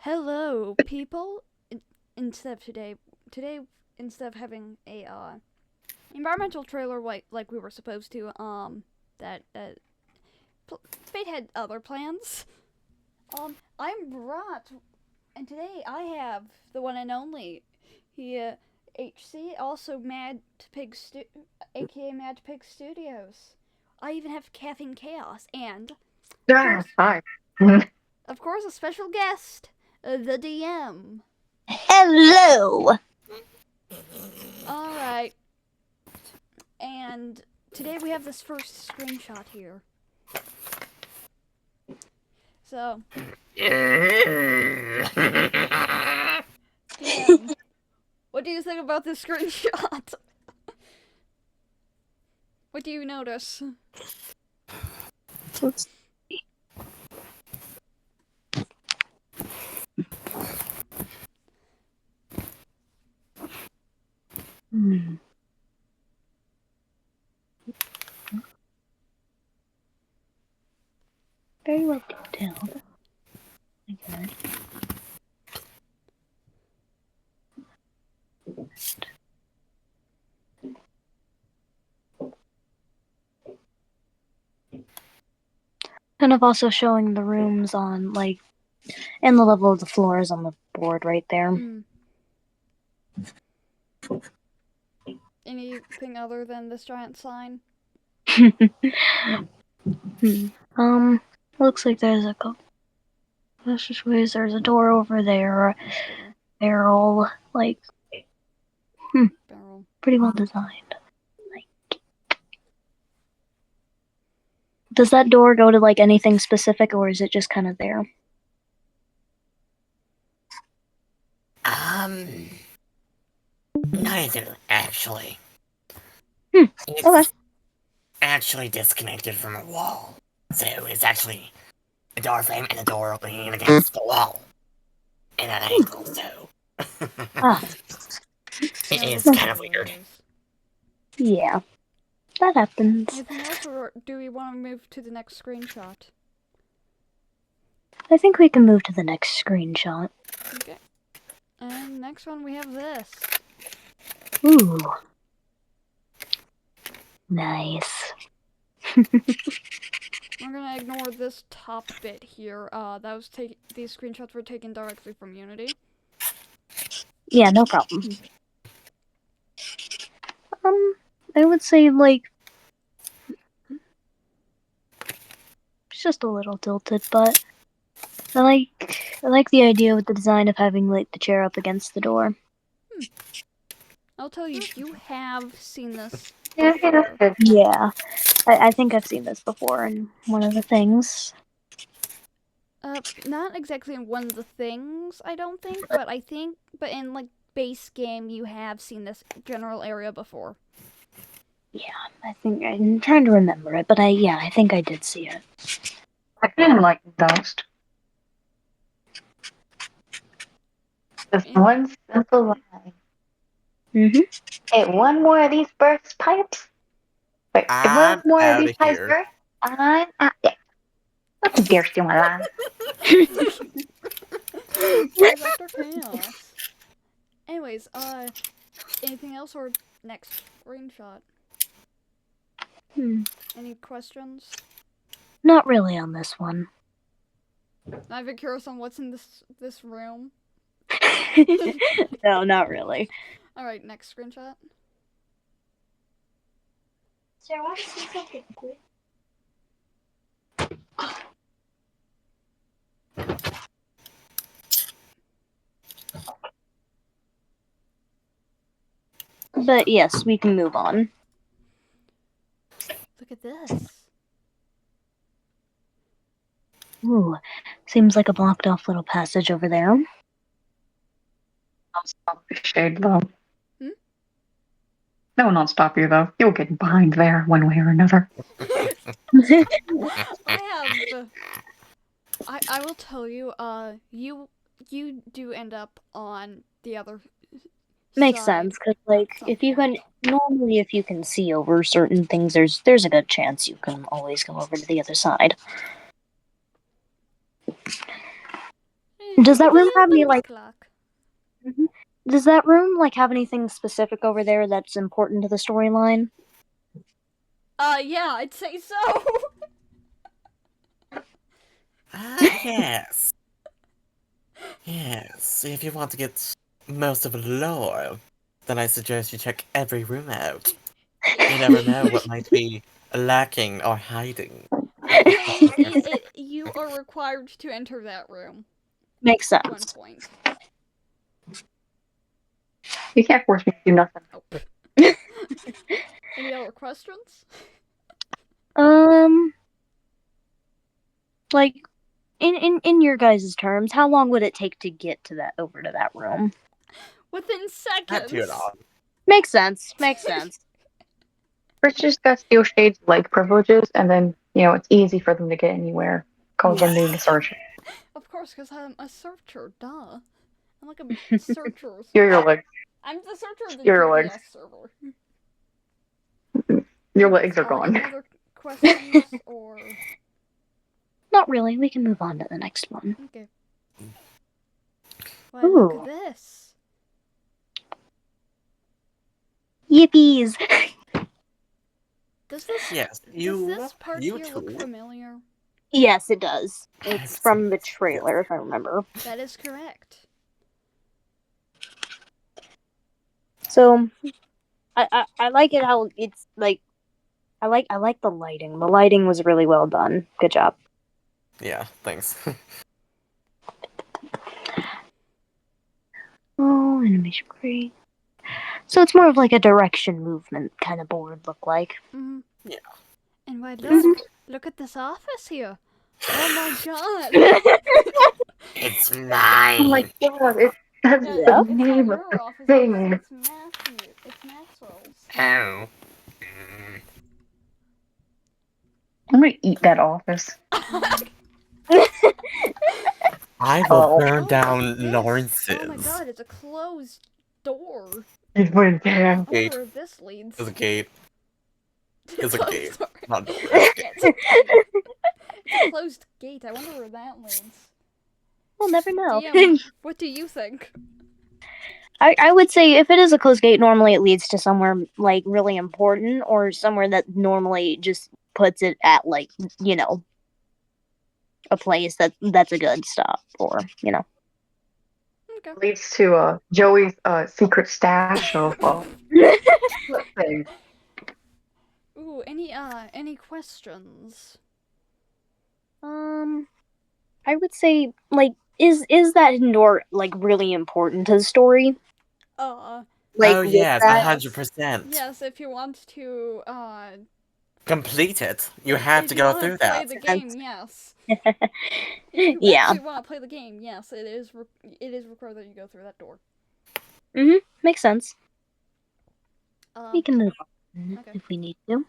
Hello, people. Instead of today instead of having a environmental trailer like we were supposed to, that Fate had other plans. I'm Brat, and today I have the one and only HC, also aka MadPig Studios. I even have Caffeine Chaos, and of Yeah, course, hi. a special guest, the DM. Hello! All right. And today we have this first screenshot here. So, DM, what do you think about this screenshot? What do you notice? Let's hmm. Very well detailed. Okay. Kind of also showing the rooms on, and the level of the floors on the board right there. Anything other than this giant sign? Looks like there's a couple passageways. There's a door over there. They're all, Barrel. pretty well designed. Does that door go to, anything specific, or is it just kind of there? Neither, actually. Okay. It's actually disconnected from a wall. So it's actually a door frame and a door opening against the wall. In an angle, so. Ah, It is That's kind of what it weird. is. yeah. That happens. Anything else, or do we want to move to the next screenshot? I think we can move to the next screenshot. Okay. And next one we have this. Ooh. Nice. We're gonna ignore this top bit here. These screenshots were taken directly from Unity. Yeah, no problem. I would say, it's just a little tilted, but I like the idea with the design of having, the chair up against the door. I'll tell you, you have seen this Yeah, before. that's good. Yeah. I think I've seen this before in one of the things. Not exactly in one of the things, I don't think, but in base game, you have seen this general area before. Yeah, I think I'm trying to remember it, but I think I did see it. I kind of like Dust. Just Yeah. one simple line. Mm-hmm. Hey, one more of these burst pipes. Wait, if one I'm more of out these of pipes here. burst, I'm out. Yeah. What's the beer stealing my line? Where's Dr. Chaos? Anyways, anything else or next screenshot? Any questions? Not really on this one. I'm very curious on what's in this room. No, not really. Alright, next screenshot. Sarah, why don't you say something quick? But yes, we can move on. Look at this. Ooh, seems like a blocked off little passage over there. I'll stop the shade though. Hmm? No one will stop you though. You'll get behind there one way or another. I will tell you, you do end up on the other Makes side. sense, because if you can see over certain things, there's a good chance you can always go over to the other side. Does that room have any like? Clock. Does that room like have anything specific over there that's important to the storyline? Yeah, I'd say so. Yes. Yes, if you want to get most of the lore, then I suggest you check every room out. You never know what might be lacking or hiding. You are required to enter that room Makes at one sense. point. You can't force me to do nothing. Oh. Any other questions? Like, in your guys' terms, how long would it take to get to that over to that room? Within Not too seconds. long. Makes sense. Makes sense. Rich just got Steel Shade's leg privileges, and then, it's easy for them to get anywhere. Cause them being a searcher. Of course, because I'm a searcher, duh. I'm like a searcher. You're your legs. I'm the searcher of the You're your legs. GPS server. Your legs are gone. Any other questions or... Not really. We can move on to the next one. Okay. Why, look at this. Yippies! Does this Yes, does this part you here look too. familiar? Yes, it does. It's Yes, from the yes, trailer, if I remember. That is correct. So, I like it how it's like. I like the lighting. The lighting was really well done. Good job. Yeah, thanks. Oh, animation great. So it's more of like a direction movement kind of board look like. Mm-hmm. Yeah. And why, look at this office here. Oh my god. It's Oh mine. my god, that's Yeah, the it's not name of your the office, thing. it's Matthew. It's Maxwell's. Oh. I'm gonna eat that office. I will Oh. burn Oh, down look at this. Lawrence's. Oh my god, it's a closed door. It went down. I Gate. wonder where this leads. There's a gate. It's a Closed gate. door. Not door. Yeah, it's a gate. It's a closed gate. I wonder where that leads. We'll never know. DM, what do you think? I would say if it is a closed gate, normally it leads to somewhere like really important or somewhere that normally just puts it at like, a place that's a good stop for, Okay. Leads to Joey's secret stash of things. Ooh, any questions? I would say like is that door like really important to the story? Like Oh with yes, that? 100%. Yes, if you want to, Complete it. You have if to you go want through to play that. the game, yes. If you Yeah. actually want to play the game, yes, it is required that you go through that door. Makes sense. We can move on Okay. if we need to.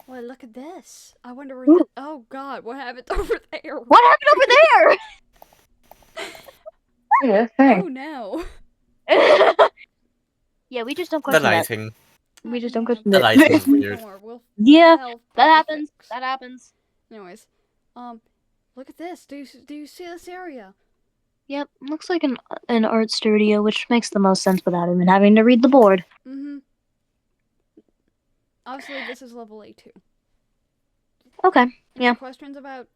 Well, look at this. I wonder where Ooh. oh god, what happened over there? What happened over Yeah, Oh thing. no. there? Yeah, we just don't The question that. lighting. We just don't question The that. lighting is weird. Don't worry, we'll Yeah, help that probably happens. fix. That happens. Anyways, look at this. Do you see this area? Yep, looks like an art studio, which makes the most sense without even having to read the board. Mm-hmm. Obviously, this is level A2. Okay, Any yeah. questions about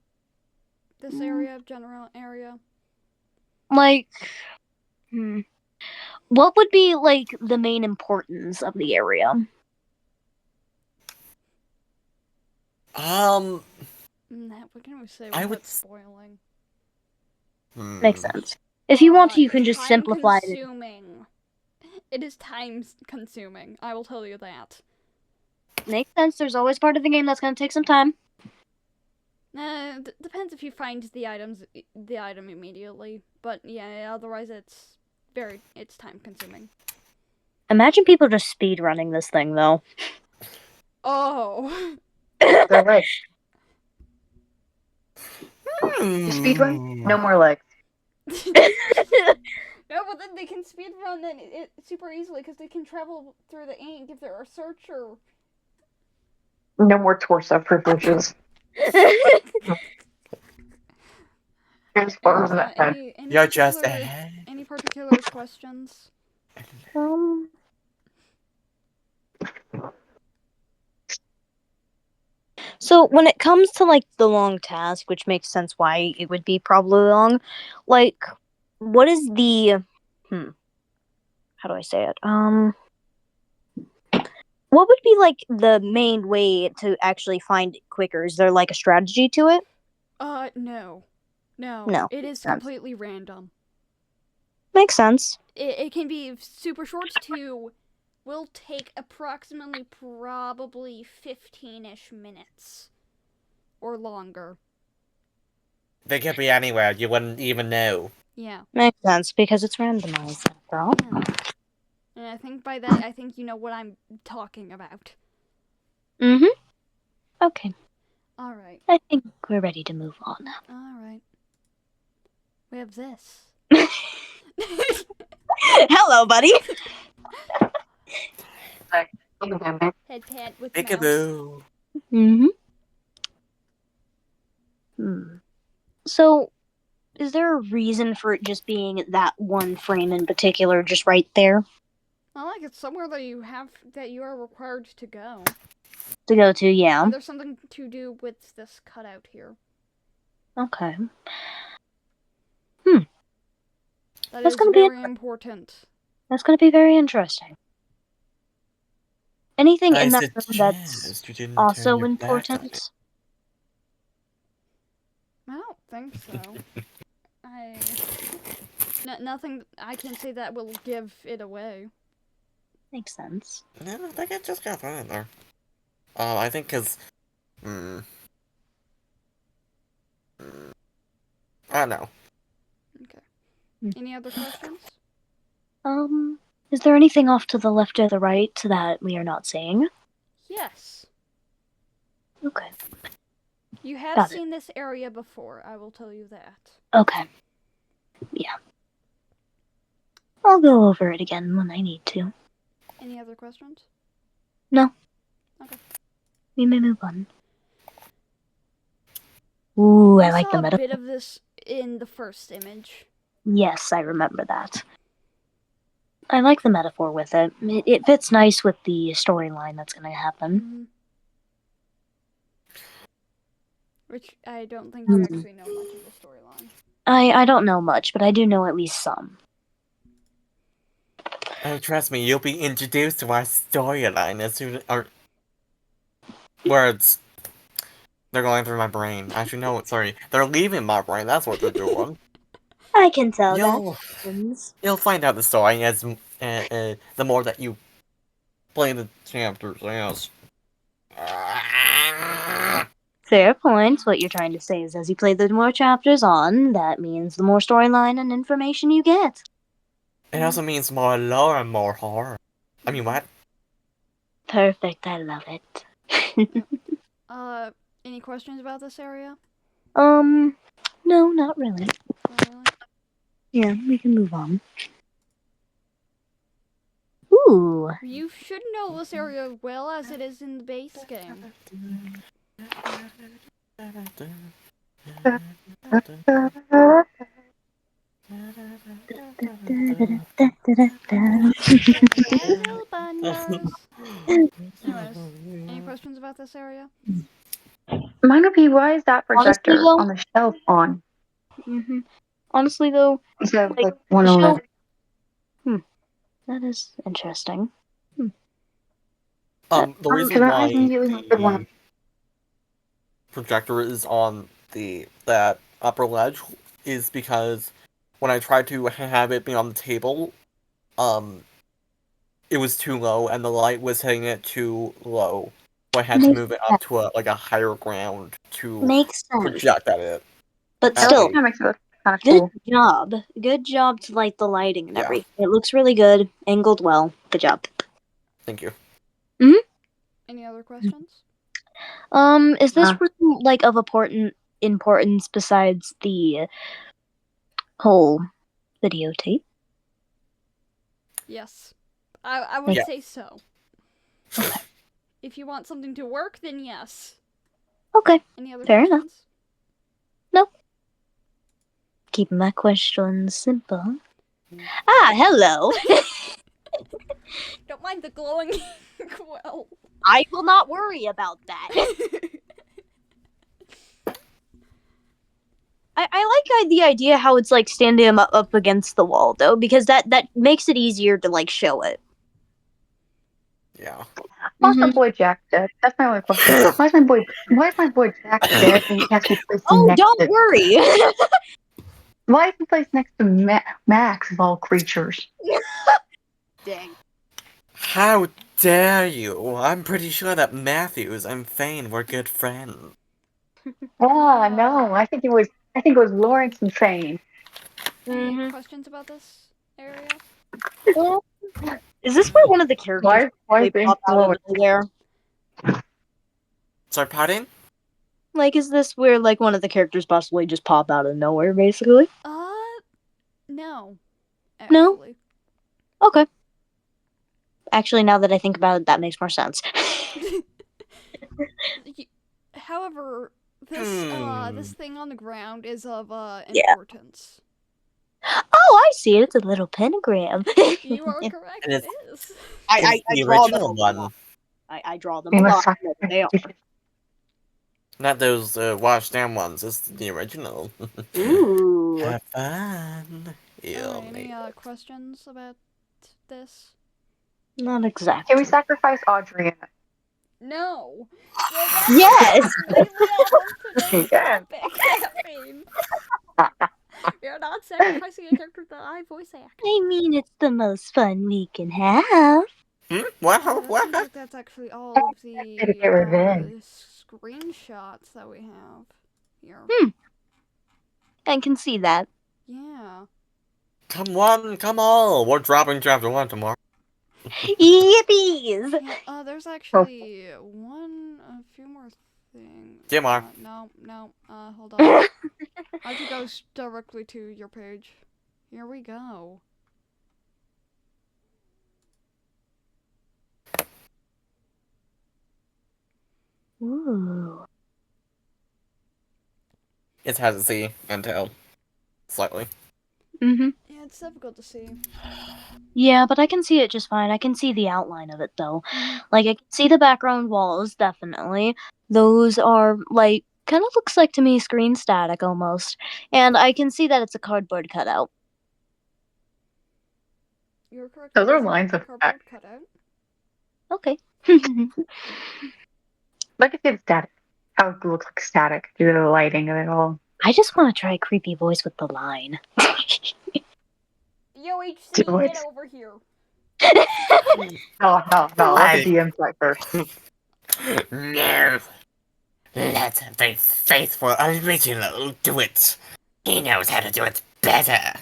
this area, general area? Like, what would be like the main importance of the area? What can we say I without would spoiling? Makes sense. If you want to, you can just Time simplify it. consuming. It is time consuming. I will tell you that. Makes sense. There's always part of the game that's going to take some time. Depends if you find the item immediately. But yeah, otherwise it's time consuming. Imagine people just speed running this thing, though. Oh. They're legs. Hmm. Speedrun? No more legs. No, but then they can speedrun it super easily because they can travel through the ink if they're a searcher. No more torso privileges. What was in that head? You're just ahead. Any particular questions? Um. So when it comes to like the long task, which makes sense why it would be probably long, like what is the how do I say it? What would be like the main way to actually find it quicker? Is there like a strategy to it? No. No. It is Sense. completely random. Makes sense. It can be super short to will take approximately probably 15-ish minutes or longer. They could be anywhere. You wouldn't even know. Yeah. Makes sense because it's randomized after all. Yeah. And I think by that, I think you know what I'm talking about. Mm-hmm. Okay. Alright. I think we're ready to move on. Alright. We have this. Hello, buddy. Headpad with mouse. Peekaboo. Mm-hmm. So, is there a reason for it just being that one frame in particular, just right there I like it's somewhere that you are required to go. to go to? Yeah. Or there's something to do with this cutout here. Okay. That That's is gonna be very important. That's going to be very interesting. Anything I in that room that's suggest you didn't turn also your back on it. important? I don't think so. Nothing I can say that will give it away. Makes sense. No, I think it just got thrown in there. I think because... I don't know. Okay. Any other questions? Is there anything off to the left or the right that we are not seeing? Yes. Okay. You have Got it. seen this area before, I will tell you that. Okay. Yeah. I'll go over it again when I need to. Any other questions? No. Okay. We may move on. Ooh, I You like saw the a metaphor. bit of this in the first image. Yes, I remember that. I like the metaphor with it. It fits nice with the storyline that's going to happen. Mm-hmm. Which I don't think you actually know much of the storyline. I don't know much, but I do know at least some. Oh, trust me, you'll be introduced to our storyline as soon as... Words. They're going through my brain. Actually, no, sorry. They're leaving my brain, that's what they're doing. I can tell You'll find out the story as the more that you play the chapters, yes. Fair point. What you're trying to say is as you play the more chapters on, that means the more storyline and information you get. It also means more lore and more horror. I mean, what? Perfect, I love it. Any questions about this area? No, not really. Not really. Yeah, we can move on. Ooh. You should know this area well as it is in the base game. Little bundles. Anyways, any questions about this area? Mine would be, why is that projector though- on the shelf on Honestly, though, instead of like, like one the over shelf- that is interesting. The reason Because I why immediately went to one. the projector is on that upper ledge is because when I tried to have it be on the table, it was too low and the light was hitting it too low. So I had to move it up to a higher ground to Makes sense. project at it. But That still, kind of makes it look kind of good cool. job. Good job to light the lighting and Yeah. everything. It looks really good. Angled well. Good job. Thank you. Any other questions? Is this room like of importance besides the whole videotape? Yes. I would Yeah. say so. If you want something to work, then yes. Okay. Any other Fair enough. questions? Nope. Keeping my questions simple. Ah, hello. Don't mind the glowing quill. I will not worry about that. I like the idea how it's like standing him up against the wall though, because that makes it easier to like show it. Yeah. Why is my boy Jack dead? That's my only question. Why is my boy Jack dead and he has to be placed Oh, next don't to worry. Why is he placed next to Max of all creatures? Dang. How dare you? I'm pretty sure that Matthews and Fane were good friends. Ah, no. I think it was Lawrence and Fane. Any questions about this area? Well, is this where one of the characters Why is it pop out of Lawrence? nowhere? Sorry, pardon? Like, is this where like one of the characters possibly just pop out of nowhere, basically? No. No? Actually. Okay. Actually, now that I think about it, that makes more sense. However, this thing on the ground is of Yeah. importance. Oh, I see it. It's a little pentagram. You are correct. And It is. I It's the draw them original a lot. one. I draw them We a must lot. sacrifice. They are. Not those washed down ones. It's the original. Ooh. Have fun. Any questions about this? Not exactly. Can we sacrifice Audrey? No. Yes. Yeah. Caffeine. You're not sacrificing a character that I voice act. I mean, it's the most fun we can have. What? Seems What? like that's actually all of the to get revenge. screenshots that we have here. I can see that. Yeah. Come on, come on. We're dropping chapter 1 tomorrow. Yippies! Yeah, there's actually a few more things. Dimar. No, hold on. I have to go directly to your page. Here we go. Ooh. It's hard to see and tell. Slightly. Mm-hmm. Yeah, it's difficult to see. Yeah, but I can see it just fine. I can see the outline of it, though. Like, I can see the background walls, definitely. Those are, like, kind of looks like to me screen static, almost. And I can see that it's a cardboard cutout. You're correct. Those it are is a lines of cardboard cutout. Okay. Like I said, static. How it looks like static due to the lighting of it all. I just want to try a creepy voice with the line. Yo, HC, Do it. get over here. No. Let the DM try first. No. Let the faithful original do it. He knows how to do it better.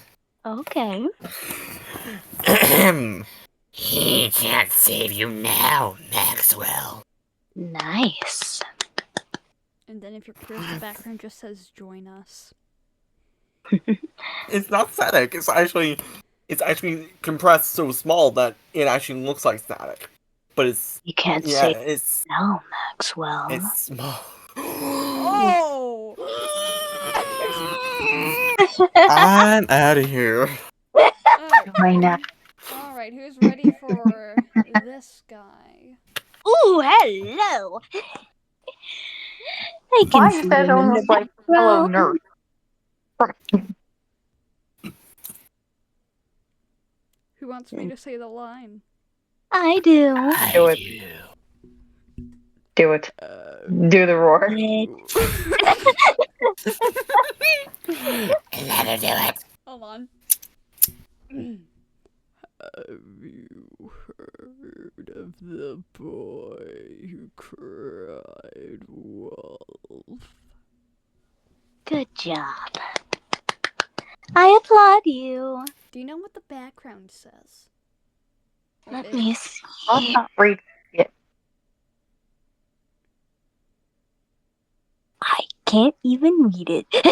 Okay. He can't save you now, Maxwell. Nice. And then if you're curious, the background just says join us. It's not static. It's actually compressed so small that it actually looks like static. But it's You can't yeah, say it's no, Maxwell. it's small. Oh! I'm out of here. Right now. Alright, who's ready for this guy? Ooh, hello. I can Why see you said him in almost the like hello background. nurse? Who wants me to say the line? I do. Do it. Do it. Do the roar. Let her do it. Hold on. Have you heard of the boy who cried wolf? Good job. I applaud you. Do you know what the background says? Let me see. I'll not read it. I can't even read it. Do you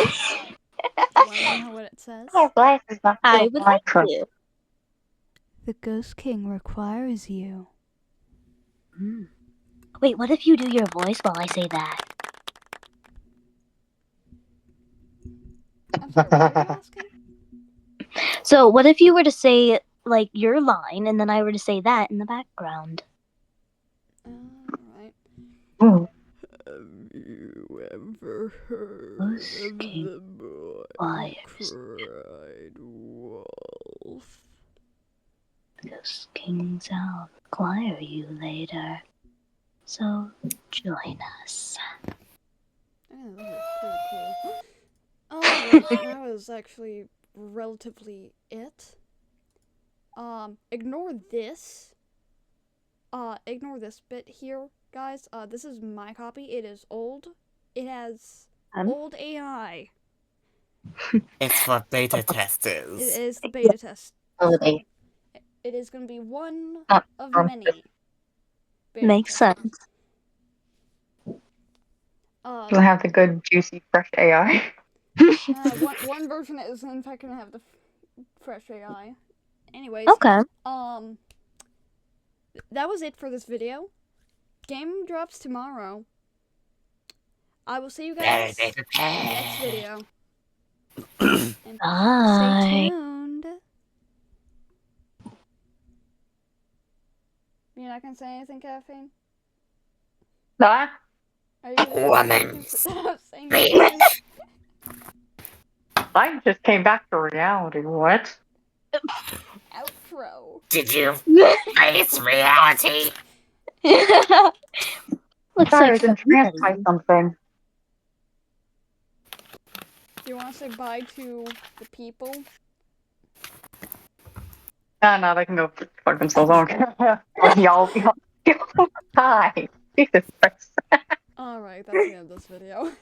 want to know what it says? My glasses not I would like to. The Ghost King requires you. Wait, what if you do your voice while I say that? sorry, what were you asking? So what if you were to say like your line and then I were to say that in the background? Alright. Ooh. Have you ever heard Those of king the boy fires. who cried wolf? Ghost kings I'll require you later. So join us. Oh, that was pretty cool. Alright, that was actually relatively it. Ignore this. Ignore this bit here, guys. This is my copy. It is old. It has old AI. It's for beta It testers. is the beta test. Holiday. It is going to be one Not of from- many. beta Makes testers. sense. Doesn't have the good, juicy, fresh AI. One version is in fact gonna have the fresh AI. Anyways, Okay. that was it for this video. Game drops tomorrow. I will see you guys in the next video. And stay Bye. tuned. You're not gonna say anything, Caffeine? Nah. Are you gonna Woman. stop saying anything? I just came back to reality. What? Outro. Did you face reality? Looks Sorry, I like was entranced by something. Do you want to say bye to the people? No, they can go fuck themselves. I don't care. y'all. Hi. Jesus Christ. Alright, that's the end of this video.